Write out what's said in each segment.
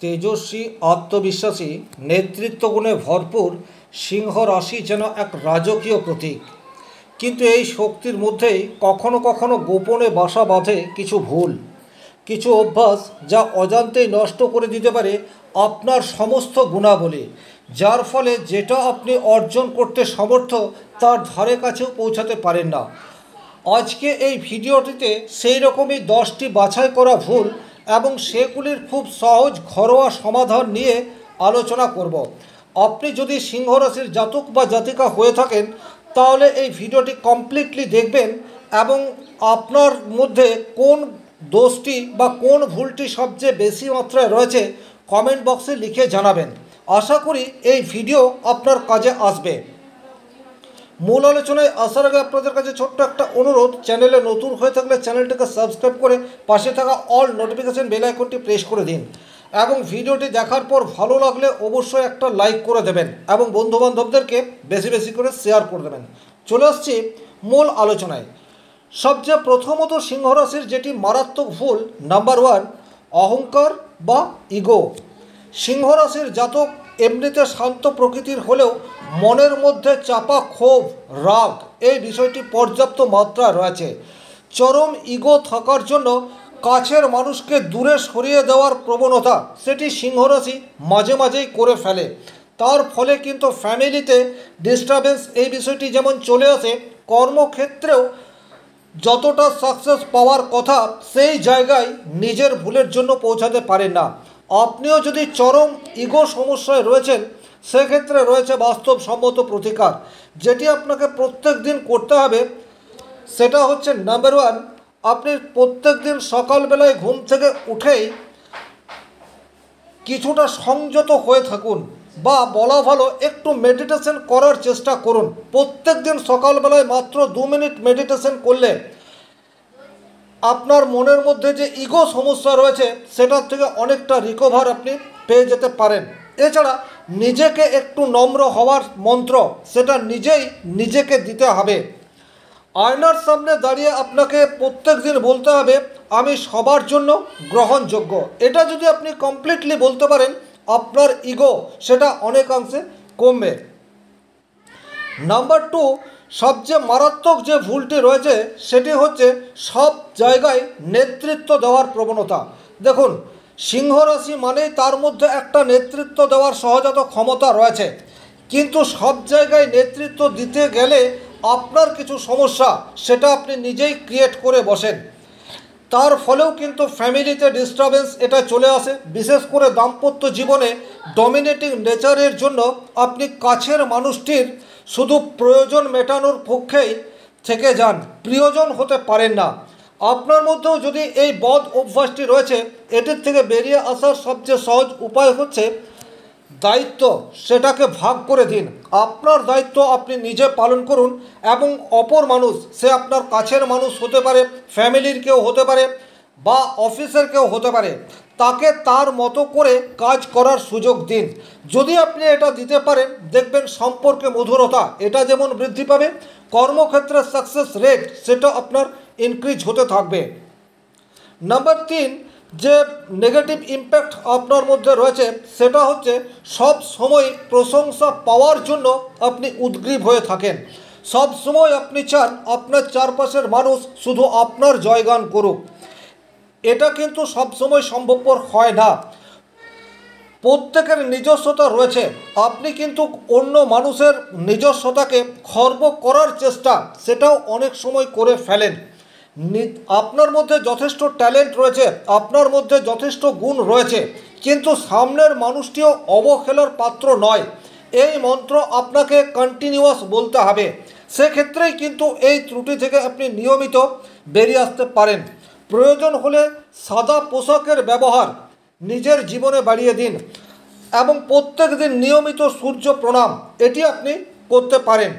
তেজস্বী, আত্মবিশ্বাসী, নেতৃত্বগুণে ভরপুর সিংহ রাশি যেন এক রাজকীয় প্রতীক। কিন্তু এই শক্তির মধ্যেই কখনো কখনো গোপনে বাসা বাঁধে কিছু ভুল, কিছু অভ্যাস যা অজান্তেই নষ্ট করে দিতে পারে আপনার সমস্ত গুণাবলী, যার ফলে যেটা আপনি অর্জন করতে সমর্থ তার ধারে কাছেও পৌঁছাতে পারেন না। আজকে এই ভিডিওটিতে সেই রকমই 10টি বাছাই করা ভুল এবং সেগুলির খুব সহজ ঘরোয়া সমাধান নিয়ে আলোচনা করব। আপনি যদি সিংহ রাশির জাতক বা জাতিকা হয়ে থাকেন তাহলে এই ভিডিওটি কমপ্লিটলি দেখবেন এবং আপনার মধ্যে কোন দোষটি বা কোন ভুলটি সবচেয়ে বেশি মাত্রায় রয়েছে কমেন্ট বক্সে লিখে জানাবেন। আশা করি এই ভিডিও আপনার কাজে আসবে। মূল আলোচনায় আসার আগে আপনাদের কাছে ছোট্ট একটা অনুরোধ, চ্যানেলে নতুন হয়ে থাকলে চ্যানেলটিকে সাবস্ক্রাইব করে পাশে থাকা অল নোটিফিকেশন বেল আইকনটি প্রেস করে দিন এবং ভিডিওটি দেখার পর ভালো লাগলে অবশ্যই একটা লাইক করে দেবেন এবং বন্ধুবান্ধবদেরকে বেশি বেশি করে শেয়ার করে দেবেন। চলে আসছি মূল আলোচনায়। সবচেয়ে প্রথমত সিংহ রাশির যেটি মারাত্মক ভুল, নাম্বার 1, অহংকার বা ইগো। সিংহ রাশির জাতক এমনিতে শান্ত প্রকৃতির হলেও মনের মধ্যে চাপা ক্ষোভ, রাগ এই বিষয়টি পর্যাপ্ত মাত্রায় রয়েছে। চরম ইগো থাকার জন্য কাছের মানুষকে দূরে সরিয়ে দেওয়ার প্রবণতা সেটি সিংহ রাশি মাঝে মাঝেই করে ফেলে। তার ফলে কিন্তু ফ্যামিলিতে ডিস্টারবেন্স এই বিষয়টি যেমন চলে আসে, কর্মক্ষেত্রেও যতটা সাকসেস পাওয়ার কথা সেই জায়গায় নিজের ভুলের জন্য পৌঁছাতে পারেন না। আপনিও যদি চরম ইগো সমস্যায় রয়েছেন সেক্ষেত্রে রয়েছে বাস্তবসম্মত প্রতিকার, যেটি আপনাকে প্রত্যেক দিন করতে হবে। সেটা হচ্ছে নাম্বার 1, আপনি প্রত্যেক দিন সকালবেলায় ঘুম থেকে উঠেই কিছুটা সংযত হয়ে থাকুন, বা বলা ভালো একটু মেডিটেশন করার চেষ্টা করুন। প্রত্যেক দিন সকালবেলায় মাত্র 2 মিনিট মেডিটেশন করলে আপনার মনের মধ্যে যে ইগো সমস্যা রয়েছে সেটার থেকে অনেকটা রিকভার আপনি পেয়ে যেতে পারেন। এছাড়া নিজেকে একটু নম্র হওয়ার মন্ত্র সেটা নিজেই নিজেকে দিতে হবে। আয়নার সামনে দাঁড়িয়ে আপনাকে প্রত্যেক দিন বলতে হবে আমি সবার জন্য গ্রহণযোগ্য। এটা যদি আপনি কমপ্লিটলি বলতে পারেন আপনার ইগো সেটা অনেকাংশে কমবে। নাম্বার 2, সবচেয়ে মারাত্মক যে ভুলটি রয়েছে সেটি হচ্ছে সব জায়গায় নেতৃত্ব দেওয়ার প্রবণতা। দেখুন, সিংহ রাশি মানেই তার মধ্যে একটা নেতৃত্ব দেওয়ার সহজাত ক্ষমতা রয়েছে, কিন্তু সব জায়গায় নেতৃত্ব দিতে গেলে আপনার কিছু সমস্যা সেটা আপনি নিজেই ক্রিয়েট করে বসেন। তার ফলেও কিন্তু ফ্যামিলিতে ডিস্টারবেন্স এটা চলে আসে। বিশেষ করে দাম্পত্য জীবনে ডমিনেটিং নেচারের জন্য আপনি কাছের মানুষটির শুধু প্রয়োজন মেটানোর পক্ষেই থেকে যান, প্রিয়জন হতে পারেন না। আপনার মধ্যেও যদি এই বদ অভ্যাসটি রয়েছে, এটির থেকে বেরিয়ে আসার সবচেয়ে সহজ উপায় হচ্ছে দায়িত্ব সেটাকে ভাগ করে দিন। আপনার দায়িত্ব আপনি নিজে পালন করুন এবং অপর মানুষ, সে আপনার কাছের মানুষ হতে পারে, ফ্যামিলির কেউ হতে পারে বা অফিসের কেউ হতে পারে, তাকে তার মতো করে কাজ করার সুযোগ দিন। যদি আপনি এটা দিতে পারেন দেখবেন সম্পর্কে মধুরতা এটা যেমন বৃদ্ধি পাবে, কর্মক্ষেত্রে সাকসেস রেট সেটা আপনার ইনক্রিজ হতে থাকবে। নাম্বার 3, যে নেগেটিভ ইম্প্যাক্ট আপনার মধ্যে রয়েছে সেটা হচ্ছে সব সময় প্রশংসা পাওয়ার জন্য আপনি উদ্গ্রীব হয়ে থাকেন। সব সময় আপনি চান আপনার চারপাশের মানুষ শুধু আপনার জয়গান করুক। এটা কিন্তু সব সময় সম্ভবপর হয় না। প্রত্যেকের নিজস্বতা রয়েছে, আপনি কিন্তু অন্য মানুষের নিজস্বতাকে খর্ব করার চেষ্টা সেটাও অনেক সময় করে ফেলেন। আপনার মধ্যে যথেষ্ট ট্যালেন্ট রয়েছে, আপনার মধ্যে যথেষ্ট গুণ রয়েছে, কিন্তু সামনের মানুষটিও অবহেলার পাত্র নয়, এই মন্ত্র আপনাকে কন্টিনিউয়াস বলতে হবে। সেক্ষেত্রেই কিন্তু এই ত্রুটি থেকে আপনি নিয়মিত বেরিয়ে আসতে পারেন। প্রয়োজন হলে সাদা পোশাকের ব্যবহার নিজের জীবনে বাড়িয়ে দিন এবং প্রত্যেক দিন নিয়মিত সূর্য প্রণাম এটি আপনি করতে পারেন।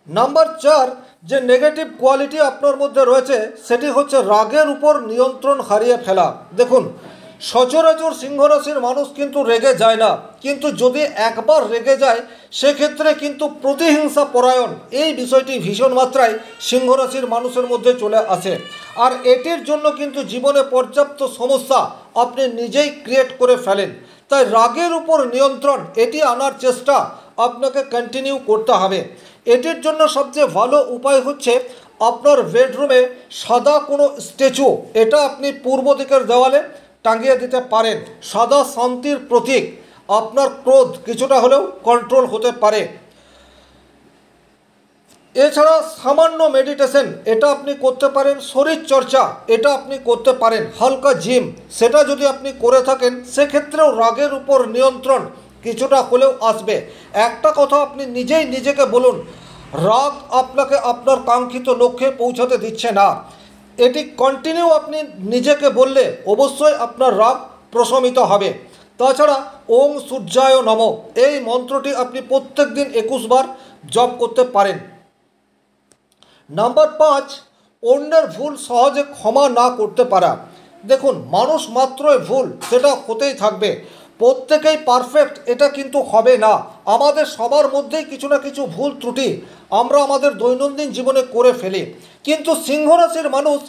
নাম্বার 4, যে নেগেটিভ কোয়ালিটি আপনার মধ্যে রয়েছে সেটি হচ্ছে রাগের উপর নিয়ন্ত্রণ হারিয়ে ফেলা। দেখুন, সচরাচর সিংহ রাশির মানুষ কিন্তু রেগে যায় না, কিন্তু যদি একবার রেগে যায় সেক্ষেত্রে কিন্তু প্রতিহিংসা পরায়ণ এই বিষয়টি ভীষণ মাত্রায় সিংহ রাশির মানুষের মধ্যে চলে আসে। আর এটির জন্য কিন্তু জীবনে পর্যাপ্ত সমস্যা আপনি নিজেই ক্রিয়েট করে ফেলেন। তাই রাগের উপর নিয়ন্ত্রণ এটি আনার চেষ্টা আপনাকে কন্টিনিউ করতে হবে। এটির জন্য সবচেয়ে ভালো উপায় হচ্ছে আপনার বেডরুমে সাদা কোনো স্ট্যাচু এটা আপনি পূর্ব দিকের দেওয়ালে টাঙিয়ে দিতে পারেন। সাদা শান্তির প্রতীক, আপনার ক্রোধ কিছুটা হলেও কন্ট্রোল হতে পারে। এছাড়া সামান্য মেডিটেশন এটা আপনি করতে পারেন, শরীর চর্চা এটা আপনি করতে পারেন, হালকা জিম সেটা যদি আপনি করে থাকেন সেক্ষেত্রেও রাগের উপর নিয়ন্ত্রণ কিছুটা হলেও আসবে। একটা কথা আপনি নিজেই নিজেকে বলুন, রাগ আপনাকে আপনার কাঙ্ক্ষিত লক্ষ্যে পৌঁছাতে দিচ্ছে না। এটি কন্টিনিউ আপনি নিজেকে বললে অবশ্যই আপনার রাগ প্রশমিত হবে। তাছাড়া ওম সূর্যায় নমঃ এই মন্ত্রটি আপনি প্রত্যেক দিন 21 বার জপ করতে পারেন। নাম্বার 5, অন্যের ভুল সহজে ক্ষমা না করতে পারা। দেখুন, মানুষ মাত্রই ভুল, সেটা হতেই থাকবে। প্রত্যেকেই পারফেক্ট এটা কিন্তু হবে না। আমাদের সবার মধ্যেই কিছু না কিছু ভুল ত্রুটি আমরা আমাদের দৈনন্দিন জীবনে করে ফেলি, কিন্তু সিংহ রাশির মানুষ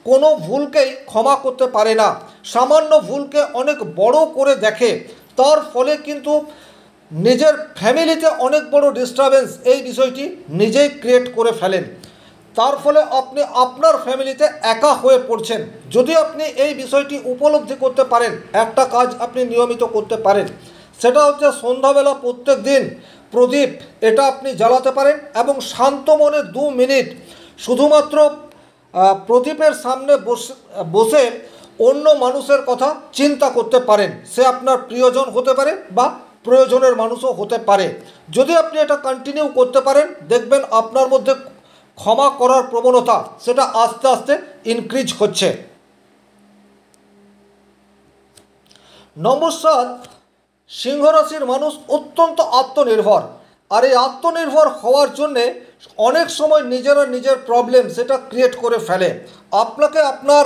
কোনো ভুলকেই ক্ষমা করতে পারে না। সামান্য ভুলকে অনেক বড় করে দেখে, তার ফলে কিন্তু নিজের ফ্যামিলিতে অনেক বড় ডিস্টারবেন্স এই বিষয়টি নিজেই ক্রিয়েট করে ফেলেন। তার ফলে আপনি আপনার ফ্যামিলিতে একা হয়ে পড়ছেন। যদি আপনি এই বিষয়টি উপলব্ধি করতে পারেন, একটা কাজ আপনি নিয়মিত করতে পারেন, সেটা হচ্ছে সন্ধ্যাবেলা প্রত্যেক দিন প্রদীপ এটা আপনি জ্বালাতে পারেন এবং শান্ত মনে 2 মিনিট শুধুমাত্র প্রদীপের সামনে বসে অন্য মানুষের কথা চিন্তা করতে পারেন। সে আপনার প্রিয়জন হতে পারে বা প্রয়োজনের মানুষও হতে পারে। যদি আপনি এটা কন্টিনিউ করতে পারেন, দেখবেন আপনার মধ্যে ক্ষমা করার প্রবণতা সেটা আস্তে আস্তে ইনক্রিজ হচ্ছে। নম্বর 7, সিংহ রাশির মানুষ অত্যন্ত আত্মনির্ভর। আর এই আত্মনির্ভর হওয়ার জন্যে অনেক সময় নিজেরা নিজের প্রবলেম সেটা ক্রিয়েট করে ফেলে। আপনাকে আপনার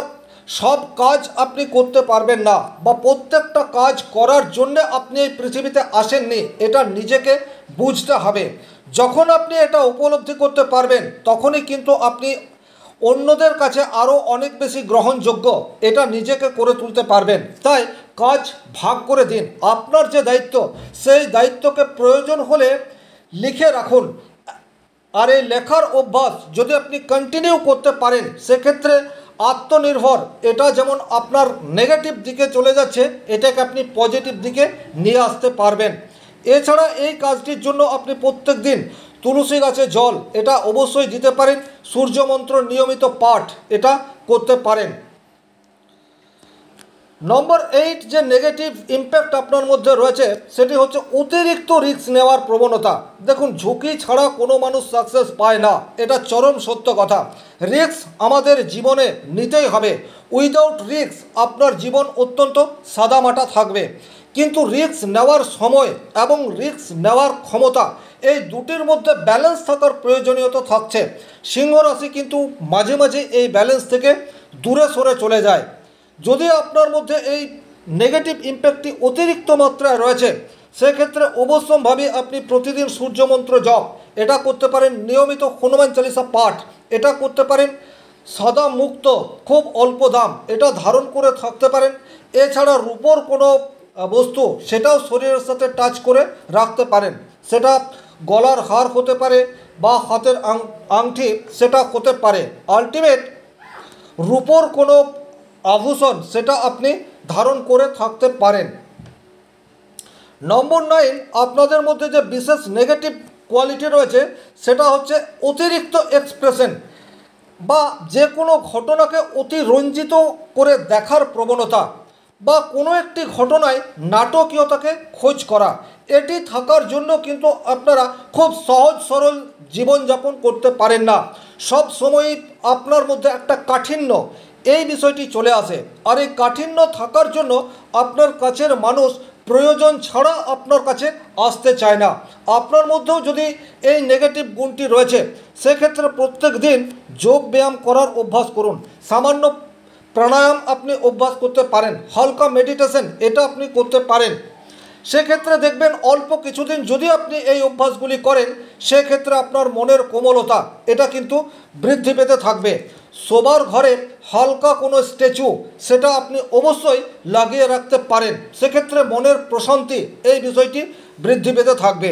সব কাজ আপনি করতে পারবেন না, বা প্রত্যেকটা কাজ করার জন্য আপনি এই পৃথিবীতে আসেননি, এটা নিজেকে বুঝতে হবে। যখন আপনি এটা উপলব্ধি করতে পারবেন তখনই কিন্তু আপনি অন্যদের কাছে আরও অনেক বেশি গ্রহণযোগ্য এটা নিজেকে করে তুলতে পারবেন। তাই কাজ ভাগ করে দিন। আপনার যে দায়িত্ব সেই দায়িত্বকে প্রয়োজন হলে লিখে রাখুন। আর এই লেখার অভ্যাস যদি আপনি কন্টিনিউ করতে পারেন সেক্ষেত্রে আত্মনির্ভর এটা যেমন আপনার নেগেটিভ দিকে চলে যাচ্ছে, এটাকে আপনি পজিটিভ দিকে নিয়ে আসতে পারবেন। এছাড়া এই কাজটির জন্য আপনি প্রত্যেক দিন তুলসী গাছে জল এটা অবশ্যই দিতে পারেন। সূর্যমন্ত্র নিয়মিত পাঠ এটা করতে পারেন। নম্বর 8, যে নেগেটিভ ইম্প্যাক্ট আপনার মধ্যে রয়েছে সেটি হচ্ছে অতিরিক্ত রিস্ক নেওয়ার প্রবণতা। দেখুন, ঝুঁকি ছাড়া কোনো মানুষ সাকসেস পায় না, এটা চরম সত্য কথা। রিস্ক আমাদের জীবনে নিতেই হবে। উইদাউট রিস্ক আপনার জীবন অত্যন্ত সাদামাটা থাকবে, কিন্তু রিস্ক নেওয়ার সময় এবং রিস্ক নেওয়ার ক্ষমতা এই দুটির মধ্যে ব্যালেন্স থাকার প্রয়োজনীয়তা থাকছে। সিংহ রাশি কিন্তু মাঝে মাঝে এই ব্যালেন্স থেকে দূরে সরে চলে যায়। যদি আপনার মধ্যে এই নেগেটিভ ইম্প্যাক্টটি অতিরিক্ত মাত্রায় রয়েছে সেক্ষেত্রে অবশ্যম্ভাবী আপনি প্রতিদিন সূর্যমন্ত্র জপ এটা করতে পারেন, নিয়মিত হনুমান চালিসা পাঠ এটা করতে পারেন, সাদা মুক্ত খুব অল্প দাম এটা ধারণ করে থাকতে পারেন। এছাড়া রূপোর কোনো বস্তু সেটাও শরীরের সাথে টাচ করে রাখতে পারেন, সেটা গলার হার হতে পারে বা হাতের আংটি সেটা হতে পারে। আলটিমেট রূপোর কোনো আভূষণ সেটা আপনি ধারণ করে থাকতে পারেন। নম্বর 9, আপনাদের মধ্যে যে বিশেষ নেগেটিভ কোয়ালিটি রয়েছে সেটা হচ্ছে অতিরিক্ত এক্সপ্রেশন বা যে কোনো ঘটনাকে অতিরঞ্জিত করে দেখার প্রবণতা বা কোনো একটি ঘটনায় নাটকীয়তাকে খোঁজ করা। এটি থাকার জন্য কিন্তু আপনারা খুব সহজ সরল জীবনযাপন করতে পারেন না। সব সময়ই আপনার মধ্যে একটা কাঠিন্য এই বিষয়টি চলে আসে। আর এই কাঠিন্য থাকার জন্য আপনার কাছের মানুষ প্রয়োজন ছাড়া আপনার কাছে আসতে চায় না। আপনার মধ্যেও যদি এই নেগেটিভ গুণটি রয়েছে সেক্ষেত্রে প্রত্যেক দিন যোগ ব্যায়াম করার অভ্যাস করুন। সামান্য প্রাণায়াম আপনি অভ্যাস করতে পারেন, হালকা মেডিটেশন এটা আপনি করতে পারেন। সেক্ষেত্রে দেখবেন অল্প কিছুদিন যদি আপনি এই অভ্যাসগুলি করেন, সেক্ষেত্রে আপনার মনের কোমলতা এটা কিন্তু বৃদ্ধি পেতে থাকবে। শোবার ঘরে হালকা কোনো স্ট্যাচু সেটা আপনি অবশ্যই লাগিয়ে রাখতে পারেন, সেক্ষেত্রে মনের প্রশান্তি এই বিষয়টি বৃদ্ধি পেতে থাকবে।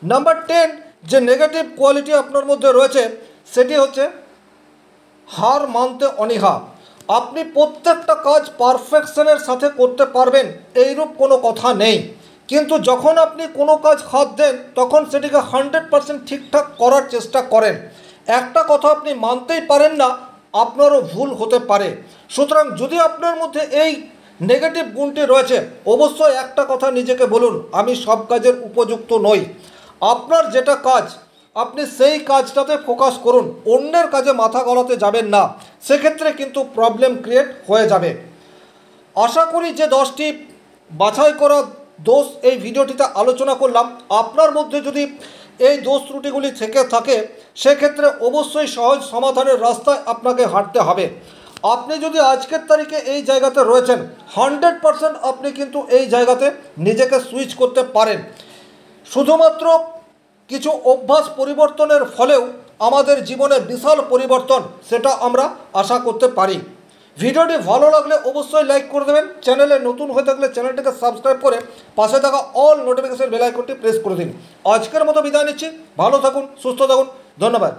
নাম্বার 10 যে নেগেটিভ কোয়ালিটি আপনার মধ্যে রয়েছে সেটি হচ্ছে হার মানতে অনীহা। আপনি প্রত্যেকটা কাজ পারফেকশনের সাথে করতে পারবেন এইরূপ কোনো কথা নেই, কিন্তু যখন আপনি কোনো কাজ হাত দেন তখন সেটিকে 100% ঠিকঠাক করার চেষ্টা করেন। একটা কথা আপনি মানতেই পারেন না, আপনারও ভুল হতে পারে। সুতরাং যদি আপনার মধ্যে এই নেগেটিভ গুণটি রয়েছে, অবশ্যই একটা কথা নিজেকে বলুন, আমি সব কাজের উপযুক্ত নই। আপনার যেটা কাজ আপনি সেই কাজটাতে ফোকাস করুন, অন্যের কাজে মাথা গলাতে যাবেন না, সেক্ষেত্রে কিন্তু প্রবলেম ক্রিয়েট হয়ে যাবে। আশা করি যে 10টি বাছাই করা দোষ এই ভিডিওটিতে আলোচনা করলাম, আপনার মধ্যে যদি এই দোষ ত্রুটিগুলি থেকে থাকে সেক্ষেত্রে অবশ্যই সহজ সমাধানের রাস্তায় আপনাকে হাঁটতে হবে। আপনি যদি আজকের তারিখে এই জায়গাতে রয়েছেন, 100% আপনি কিন্তু এই জায়গাতে নিজেকে সুইচ করতে পারেন। শুধুমাত্র কিছু অভ্যাস পরিবর্তনের ফলেও আমাদের জীবনে বিশাল পরিবর্তন সেটা আমরা আশা করতে পারি। ভিডিওটি ভালো লাগলে অবশ্যই লাইক করে দেবেন, চ্যানেলে নতুন হয়ে থাকলে চ্যানেলটিকে সাবস্ক্রাইব করে পাশে থাকা অল নোটিফিকেশন বেল আইকনটি প্রেস করে দিন। আজকের মতো বিদায় নিচ্ছি, ভালো থাকুন, সুস্থ থাকুন, ধন্যবাদ।